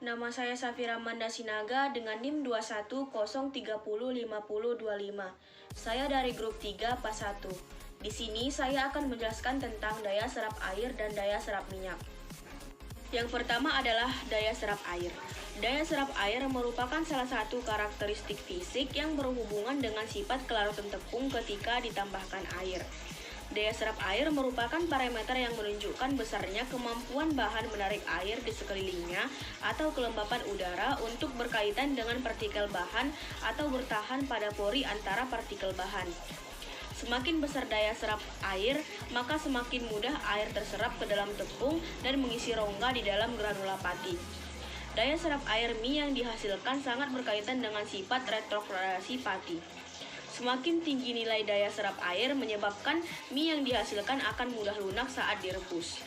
Nama saya Safira Mandasinaga dengan NIM 2103050525. Saya dari grup 3 PAS 1. Di sini saya akan menjelaskan tentang daya serap air dan daya serap minyak. Yang pertama adalah daya serap air. Daya serap air merupakan salah satu karakteristik fisik yang berhubungan dengan sifat kelarutan tepung ketika ditambahkan air. Daya serap air merupakan parameter yang menunjukkan besarnya kemampuan bahan menarik air di sekelilingnya atau kelembapan udara untuk berkaitan dengan partikel bahan atau bertahan pada pori antara partikel bahan. Semakin besar daya serap air, maka semakin mudah air terserap ke dalam tepung dan mengisi rongga di dalam granula pati. Daya serap air mie yang dihasilkan sangat berkaitan dengan sifat retrogradasi pati. Semakin tinggi nilai daya serap air menyebabkan mie yang dihasilkan akan mudah lunak saat direbus.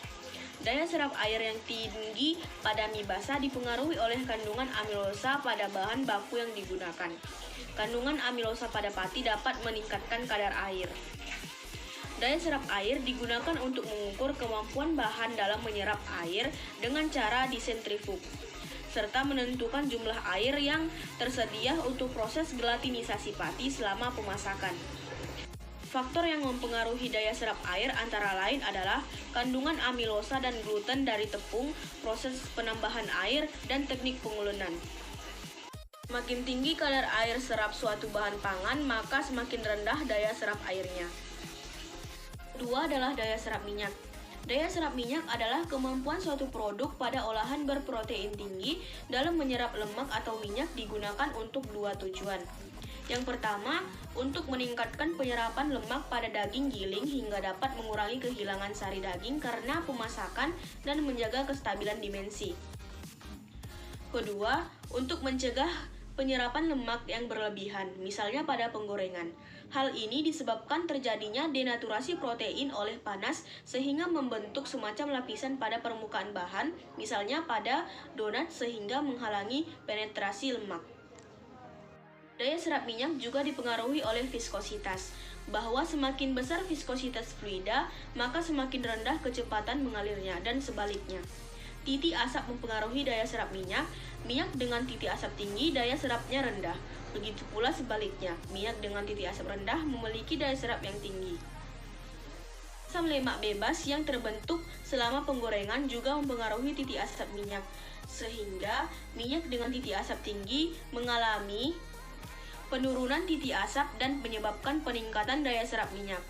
Daya serap air yang tinggi pada mie basah dipengaruhi oleh kandungan amilosa pada bahan baku yang digunakan. Kandungan amilosa pada pati dapat meningkatkan kadar air. Daya serap air digunakan untuk mengukur kemampuan bahan dalam menyerap air dengan cara disentrifug, serta menentukan jumlah air yang tersedia untuk proses gelatinisasi pati selama pemasakan. Faktor yang mempengaruhi daya serap air antara lain adalah kandungan amilosa dan gluten dari tepung, proses penambahan air, dan teknik pengulunan. Semakin tinggi kadar air serap suatu bahan pangan, maka semakin rendah daya serap airnya. Kedua adalah daya serap minyak. Daya serap minyak adalah kemampuan suatu produk pada olahan berprotein tinggi dalam menyerap lemak atau minyak digunakan untuk dua tujuan. Yang pertama, untuk meningkatkan penyerapan lemak pada daging giling hingga dapat mengurangi kehilangan sari daging karena pemasakan dan menjaga kestabilan dimensi. Kedua, untuk mencegah penyerapan lemak yang berlebihan, misalnya pada penggorengan. Hal ini disebabkan terjadinya denaturasi protein oleh panas sehingga membentuk semacam lapisan pada permukaan bahan, misalnya pada donat sehingga menghalangi penetrasi lemak. Daya serap minyak juga dipengaruhi oleh viskositas, bahwa semakin besar viskositas fluida, maka semakin rendah kecepatan mengalirnya, dan sebaliknya. Titik asap mempengaruhi daya serap minyak. Minyak dengan titik asap tinggi, daya serapnya rendah. Begitu pula sebaliknya, minyak dengan titik asap rendah memiliki daya serap yang tinggi. Asam lemak bebas yang terbentuk selama penggorengan juga mempengaruhi titik asap minyak, sehingga minyak dengan titik asap tinggi mengalami penurunan titik asap dan menyebabkan peningkatan daya serap minyak.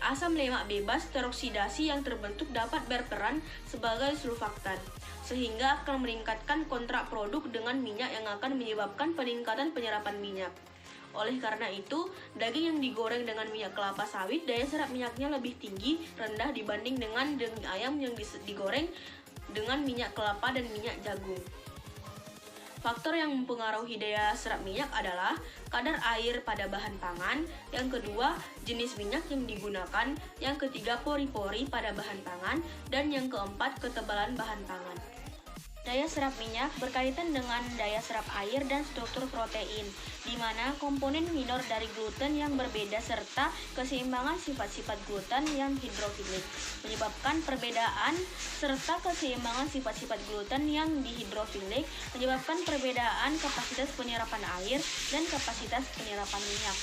Asam lemak bebas teroksidasi yang terbentuk dapat berperan sebagai surfaktan, sehingga akan meningkatkan kontrak produk dengan minyak yang akan menyebabkan peningkatan penyerapan minyak. Oleh karena itu, daging yang digoreng dengan minyak kelapa sawit, daya serap minyaknya lebih tinggi, rendah dibanding dengan daging ayam yang digoreng dengan minyak kelapa dan minyak jagung. Faktor yang mempengaruhi daya serap minyak adalah kadar air pada bahan pangan, yang kedua jenis minyak yang digunakan, yang ketiga pori-pori pada bahan pangan, dan yang keempat ketebalan bahan pangan. Daya serap minyak berkaitan dengan daya serap air dan struktur protein, di mana komponen minor dari gluten yang berbeda serta keseimbangan sifat-sifat gluten yang hidrofilik menyebabkan perbedaan serta keseimbangan sifat-sifat gluten yang dihidrofilik menyebabkan perbedaan kapasitas penyerapan air dan kapasitas penyerapan minyak.